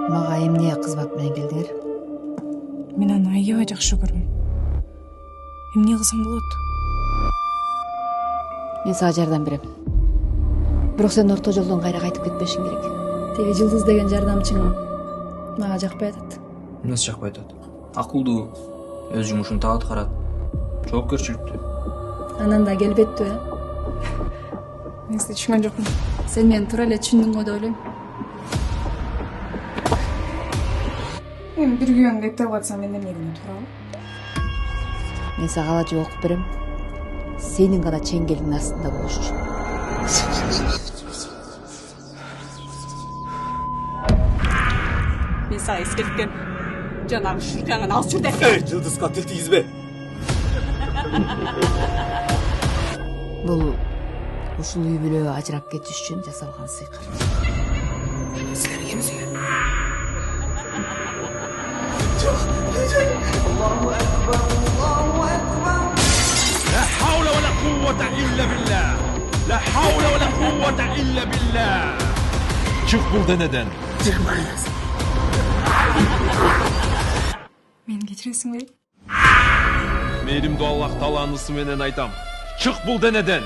Мага эмне кызмат менен келдиңер? Мен аны аябай жакшы көрөм. Эмне кылсам болот? Мен сага жардам берем. Бирок сен орто жолдон кайра кайтып кетпешиң керек. Теги Жылдыз деген жардамчың мага жакпай атат. Эмнеси жакпай атат? Акылдуу, өз жумушун так аткарат. Жоопкерчиликтүү. Анан да келбеттүү, Мен сизди түшүнгөн жокмун. Сен мени туура эле түшүндүң го деп ойлойм. Мен бир күйөөңдү эптеп катсам мен эмне туурабы? Мен сага алажы окуп берем. Сенин гана чеңгелиңдин астында болуш үчүн. Мен сага эскерткем. Жанагы шүркаңын алып жүр деп. Жылдызга тил тийгизбе. Бул ушул үй бүлө ажырап кетиш үчүн жасалган сыйкыр. Силерге эмне? لا حول ولا قوة إلا بالله لا حول ولا قوة إلا بالله Çık buradan neden? Мени кечиресиңби? Merim de Allah talanısı menen aytam. Çık buradan neden?